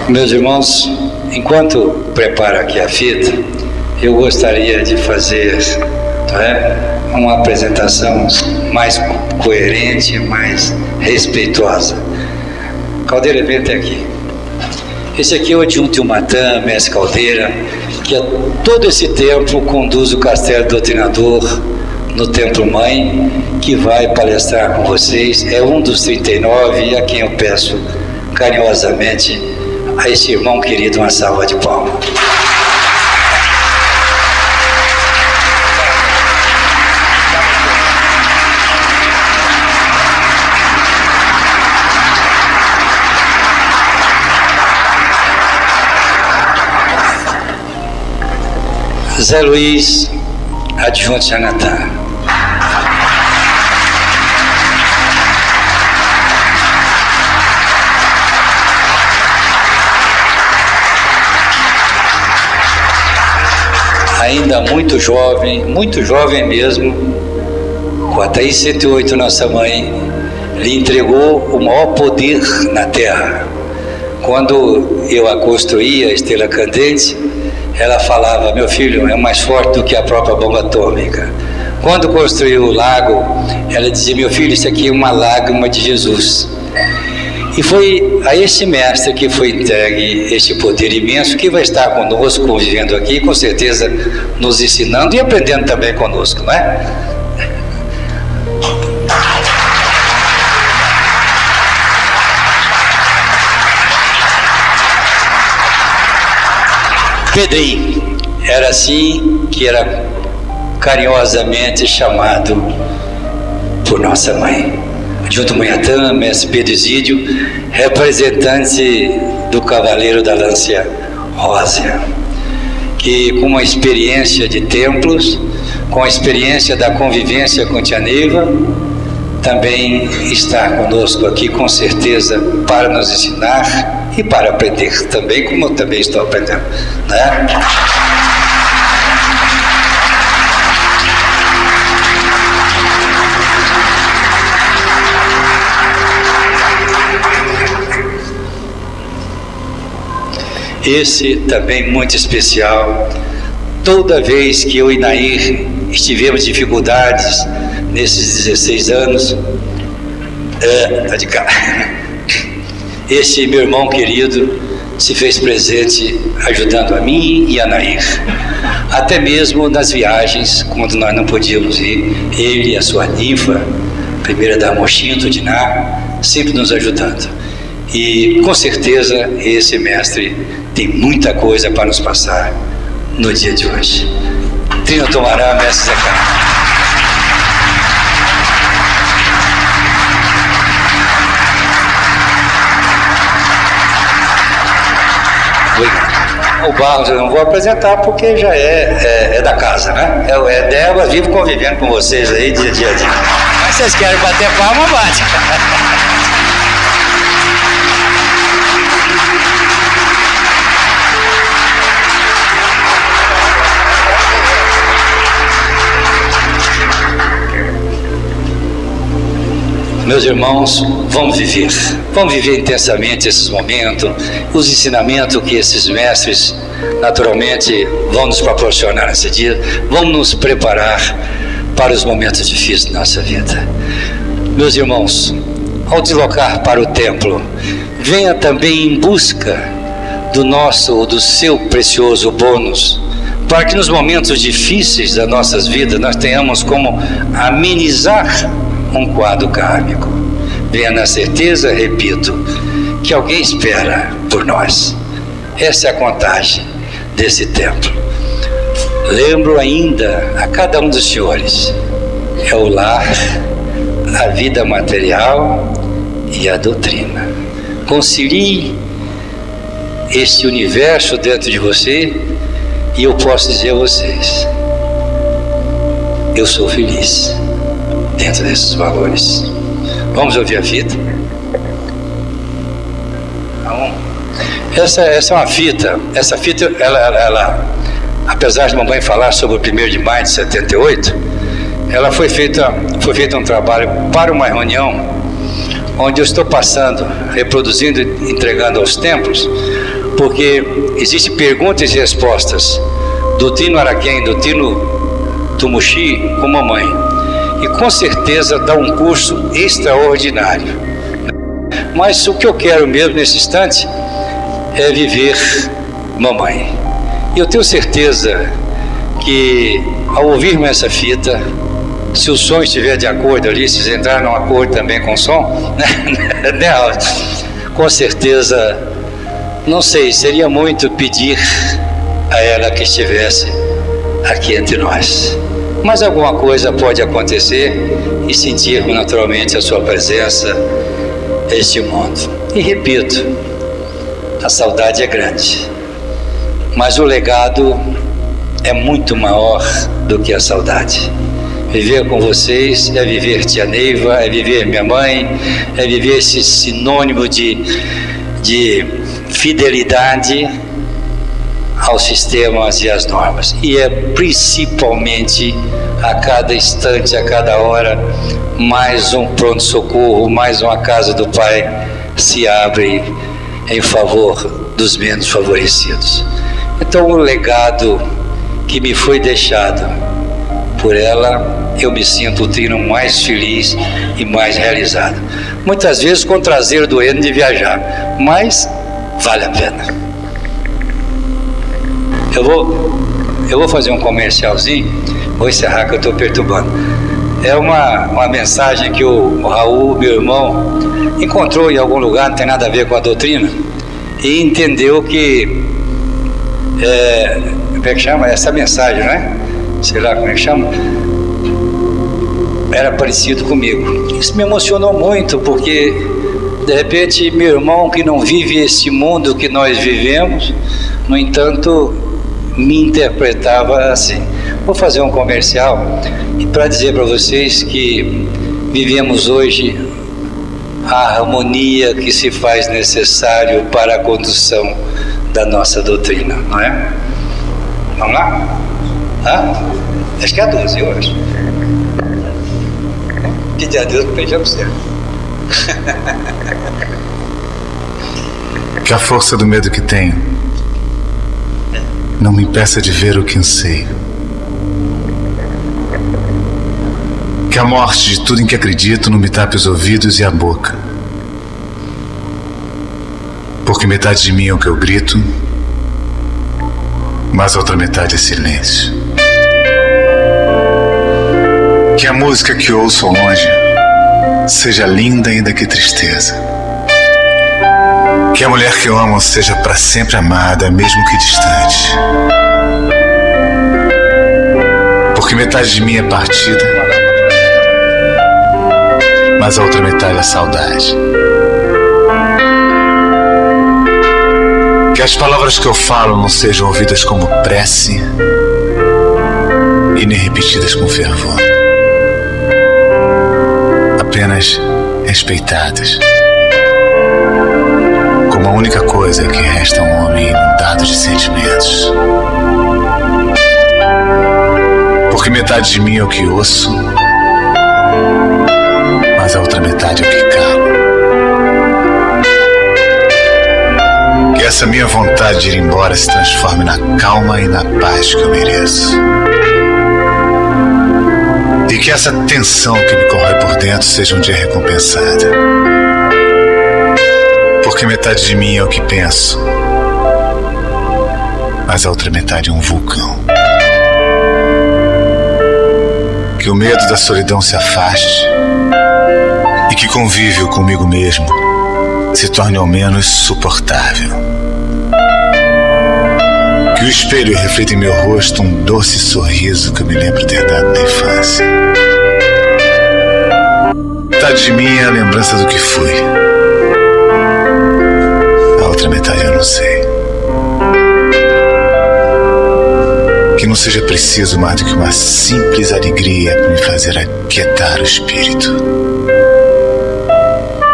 Meus irmãos, enquanto preparo aqui a fita, eu gostaria de fazer uma apresentação mais coerente, mais respeitosa. Caldeira, vem até aqui. Esse aqui é o adjunto Matã, mestre Caldeira, que há todo esse tempo conduz o Castelo Doutrinador no Templo Mãe, que vai palestrar com vocês. É um dos 39 e a quem eu peço carinhosamente a este irmão querido uma salva de palmas. Zé Luiz, adjunto Janatã. Ainda muito jovem mesmo, com a Thaís 108, nossa mãe, lhe entregou o maior poder na terra. Quando eu a construí, a Estrela Candente, ela falava: meu filho é mais forte do que a própria bomba atômica. Quando construiu o lago, ela dizia: meu filho, isso aqui é uma lágrima de Jesus. E foi a esse mestre que foi entregue este poder imenso, que vai estar conosco, convivendo aqui, com certeza nos ensinando e aprendendo também conosco, não é? Pedrinho, era assim que era carinhosamente chamado por nossa mãe. Junto Manhattan, mestre Pedro Isídio, representante do Cavaleiro da Lância Rósea, que com a experiência de templos, com a experiência da convivência com Tia Neiva, também está conosco aqui, com certeza, para nos ensinar e para aprender também, como eu também estou aprendendo, né? Esse também muito especial. Toda vez que eu e Nair tivemos dificuldades nesses 16 anos, tá de cá. Esse meu irmão querido se fez presente ajudando a mim e a Nair. Até mesmo nas viagens, quando nós não podíamos ir, ele e a sua ninfa, primeira da Mochinho do Diná, sempre nos ajudando. E com certeza esse mestre tem muita coisa para nos passar no dia de hoje. Trino Tomarã, mestre Zé Carlos. O Barros eu não vou apresentar porque já é da casa, né? É dela, vivo convivendo com vocês aí dia a dia. Mas vocês querem bater palma, bate. Meus irmãos, vamos viver intensamente esses momentos, os ensinamentos que esses mestres naturalmente vão nos proporcionar nesse dia, vão nos preparar para os momentos difíceis da nossa vida. Meus irmãos, ao deslocar para o templo, venha também em busca do seu precioso bônus, para que nos momentos difíceis das nossas vidas nós tenhamos como amenizar um quadro kármico. Venha na certeza, repito, que alguém espera por nós. Essa é a contagem desse templo. Lembro ainda a cada um dos senhores: é o lar, a vida material e a doutrina. Concilie este universo dentro de você e eu posso dizer a vocês: eu sou feliz dentro desses valores. Vamos ouvir a fita? Essa é uma fita. Essa fita, ela, apesar de mamãe falar sobre o 1º de maio de 78, ela foi feito um trabalho para uma reunião onde eu estou passando, reproduzindo e entregando aos templos, porque existem perguntas e respostas do Tino Araquém, do Tino Tumuxi com mamãe. E com certeza dá um curso extraordinário. Mas o que eu quero mesmo nesse instante é viver mamãe. E eu tenho certeza que ao ouvirmos essa fita, se o som estiver de acordo ali, se vocês entrarem num acordo também com o som, né? Com certeza, não sei, seria muito pedir a ela que estivesse aqui entre nós. Mas alguma coisa pode acontecer e sentirmos naturalmente a sua presença neste mundo. E repito, a saudade é grande, mas o legado é muito maior do que a saudade. Viver com vocês é viver Tia Neiva, é viver minha mãe, é viver esse sinônimo de fidelidade aos sistemas e às normas. E é principalmente a cada instante, a cada hora, mais um pronto-socorro, mais uma casa do Pai se abre em favor dos menos favorecidos. Então o legado que me foi deixado por ela, eu me sinto o trino mais feliz e mais realizado. Muitas vezes com o traseiro doendo de viajar, mas vale a pena. Eu vou fazer um comercialzinho, vou encerrar que eu estou perturbando. É uma mensagem que o Raul, meu irmão, encontrou em algum lugar, não tem nada a ver com a doutrina, e entendeu que como é que chama? Essa mensagem, não é? Sei lá como é que chama. Era parecido comigo. Isso me emocionou muito, porque de repente meu irmão, que não vive esse mundo que nós vivemos, no entanto me interpretava assim. Vou fazer um comercial para dizer para vocês que vivemos hoje a harmonia que se faz necessário para a condução da nossa doutrina, não é? Vamos lá? Acho que é a 12, eu acho. Pedir a Deus que estejamos certo. Que a força do medo que tenho não me impeça de ver o que anseio. Que a morte de tudo em que acredito não me tape os ouvidos e a boca. Porque metade de mim é o que eu grito, mas a outra metade é silêncio. Que a música que ouço ao longe seja linda ainda que tristeza. Que a mulher que eu amo seja para sempre amada, mesmo que distante. Porque metade de mim é partida, mas a outra metade é saudade. Que as palavras que eu falo não sejam ouvidas como prece e nem repetidas com fervor, apenas respeitadas como a única coisa que resta a um homem inundado de sentimentos. Porque metade de mim é o que ouço, mas a outra metade é o que calo. Que essa minha vontade de ir embora se transforme na calma e na paz que eu mereço. E que essa tensão que me corrói por dentro seja um dia recompensada. Porque metade de mim é o que penso, mas a outra metade é um vulcão. Que o medo da solidão se afaste e que convívio comigo mesmo se torne ao menos suportável. Que o espelho reflita em meu rosto um doce sorriso que eu me lembro ter dado na infância. Metade de mim é a lembrança do que fui, a outra metade eu não sei. Que não seja preciso mais do que uma simples alegria para me fazer aquietar o espírito.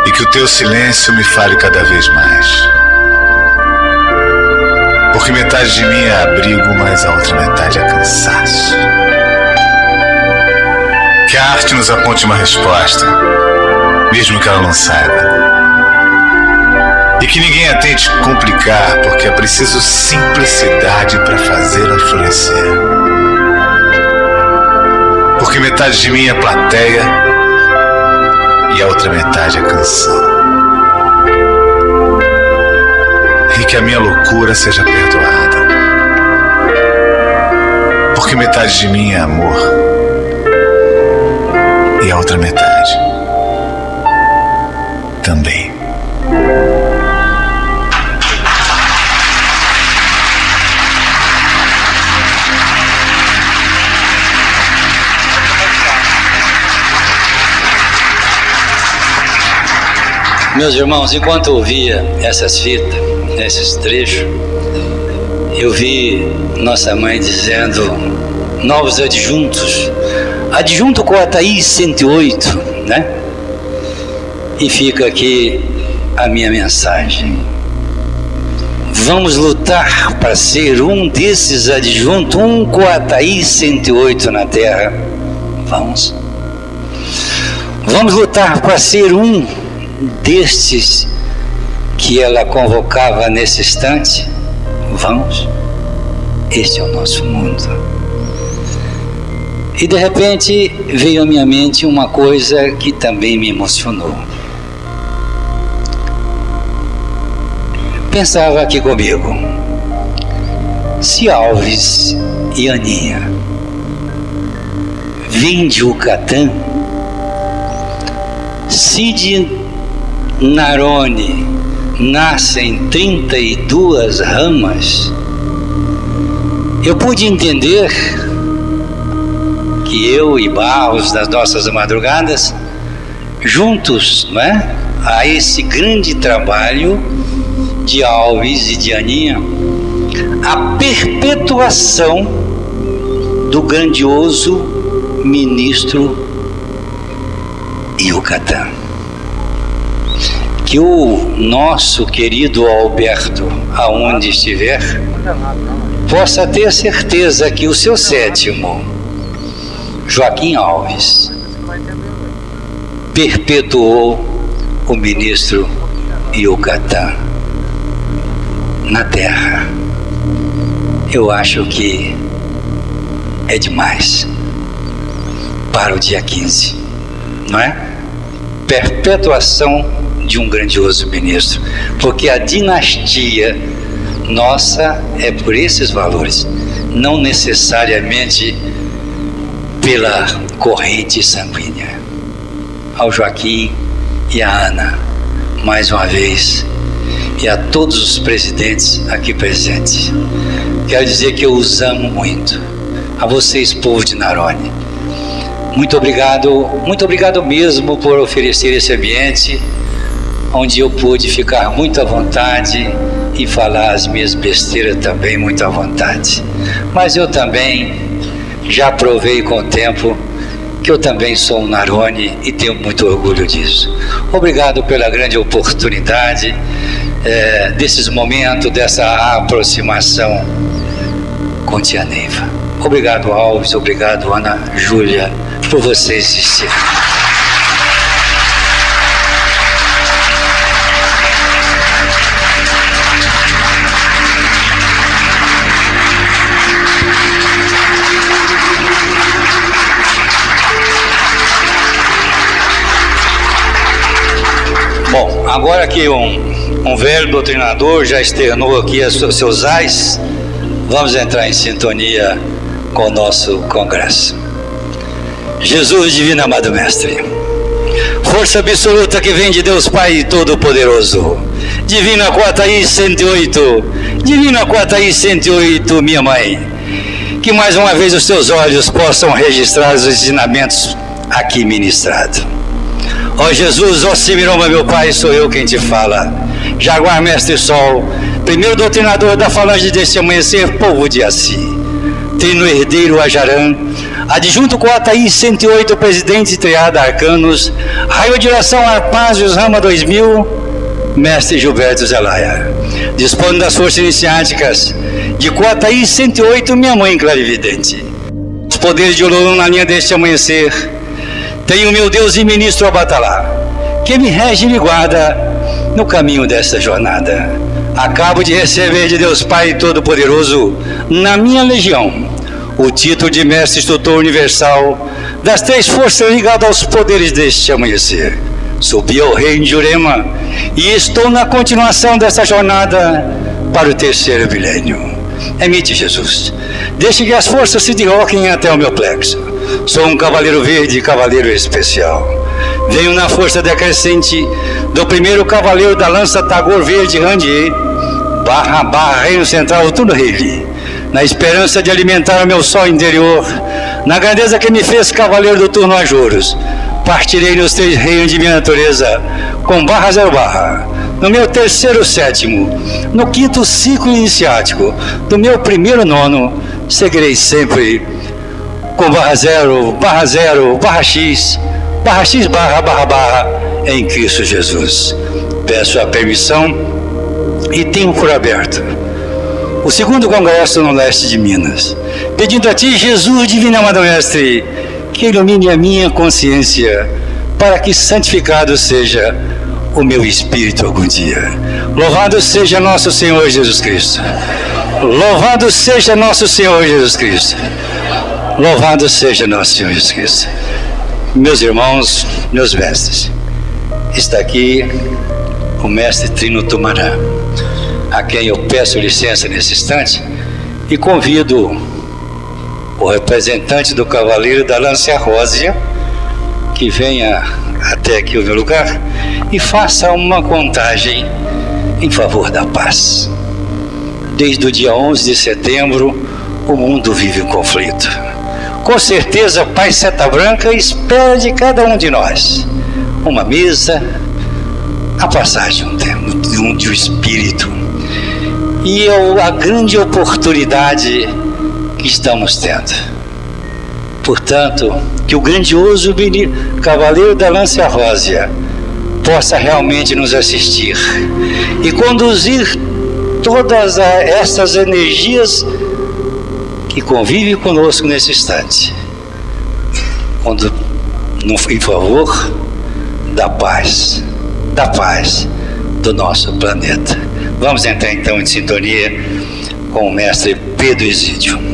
E que o teu silêncio me fale cada vez mais. Porque metade de mim é abrigo, mas a outra metade é cansaço. Que a arte nos aponte uma resposta, mesmo que ela não saiba. E que ninguém a tente complicar, porque é preciso simplicidade para fazê-la florescer. Porque metade de mim é plateia e a outra metade é canção. E que a minha loucura seja perdoada. Porque metade de mim é amor e a outra metade também. Meus irmãos, enquanto eu ouvia essas fitas, esses trechos, eu vi nossa mãe dizendo novos adjuntos, adjunto com a Thaís 108, né? E fica aqui a minha mensagem. Vamos lutar para ser um desses adjuntos, um com a Thaís 108 na Terra. Vamos. Vamos lutar para ser um destes que ela convocava nesse instante. Vamos. Este é o nosso mundo. E de repente veio à minha mente uma coisa que também me emocionou. Pensava aqui comigo, se Alves e Aninha vêm de Yucatán, Cid Narone nascem 32 ramas, eu pude entender que eu e Barros, das nossas madrugadas, juntos, não é, a esse grande trabalho de Alves e de Aninha, a perpetuação do grandioso ministro Yucatán. Que o nosso querido Alberto, aonde estiver, possa ter certeza que o seu sétimo, Joaquim Alves, perpetuou o ministro Yucatán na terra. Eu acho que é demais para o dia 15, não é? Perpetuação de um grandioso ministro, porque a dinastia nossa é por esses valores, não necessariamente pela corrente sanguínea. Ao Joaquim e à Ana, mais uma vez, e a todos os presidentes aqui presentes, quero dizer que eu os amo muito. A vocês, povo de Narone, muito obrigado mesmo por oferecer esse ambiente onde eu pude ficar muito à vontade e falar as minhas besteiras também muito à vontade. Mas eu também já provei com o tempo que eu também sou um Narone e tenho muito orgulho disso. Obrigado pela grande oportunidade desses momentos, dessa aproximação com tia Neiva. Obrigado, Alves, obrigado, Ana Júlia, por vocês existirem. Bom, agora que um velho doutrinador já externou aqui os seus ais, vamos entrar em sintonia com o nosso congresso. Jesus, divino amado Mestre, força absoluta que vem de Deus Pai Todo-Poderoso, Divina Quataí 108, Divina Quataí 108, minha mãe, que mais uma vez os teus olhos possam registrar os ensinamentos aqui ministrados. Ó Jesus, ó Semiroma, meu Pai, sou eu quem te fala, Jaguar Mestre Sol, primeiro doutrinador da falange deste amanhecer, povo de Assi, Trino Herdeiro Ajarã, adjunto Quataí 108, presidente triada Arcanos, Raio de Oração Arpásios Rama 2000, Mestre Gilberto Zelaya, dispondo das forças iniciáticas de Quataí 108, minha mãe clarividente, os poderes de Ololô na linha deste amanhecer, tenho meu Deus e ministro Abatalá, que me rege e me guarda no caminho desta jornada. Acabo de receber de Deus Pai Todo-Poderoso, na minha legião, o título de Mestre Instrutor Universal das três forças ligadas aos poderes deste amanhecer. Subi ao reino de Jurema e estou na continuação dessa jornada para o terceiro milênio. Emite, Jesus, deixe que as forças se derroquem até o meu plexo. Sou um cavaleiro verde, cavaleiro especial. Venho na força decrescente do primeiro cavaleiro da lança Tagor Verde Randier, / Reino Central Tunrili, na esperança de alimentar o meu sol interior, na grandeza que me fez cavaleiro do turno a juros. Partirei nos três reinos de minha natureza, com /0, no meu terceiro sétimo, no quinto ciclo iniciático, do meu primeiro nono, seguirei sempre com /0, /x, em Cristo Jesus. Peço a permissão e tenho por aberto o segundo congresso no leste de Minas, pedindo a ti, Jesus, divino amado Mestre, que ilumine a minha consciência, para que santificado seja o meu espírito algum dia. Louvado seja nosso Senhor Jesus Cristo. Louvado seja nosso Senhor Jesus Cristo. Louvado seja nosso Senhor Jesus Cristo. Meus irmãos, meus mestres, está aqui o mestre Trino Tumarã, a quem eu peço licença nesse instante e convido o representante do Cavaleiro da Lancia Rósea que venha até aqui o meu lugar e faça uma contagem em favor da paz. Desde o dia 11 de setembro, o mundo vive um conflito. Com certeza, Pai Seta Branca espera de cada um de nós uma mesa, a passagem de um espírito. E é a grande oportunidade que estamos tendo. Portanto, que o grandioso Cavaleiro da Lancia Rósea possa realmente nos assistir e conduzir todas essas energias que convivem conosco nesse instante, em favor da paz do nosso planeta. Vamos entrar então em sintonia com o mestre Pedro Exídio.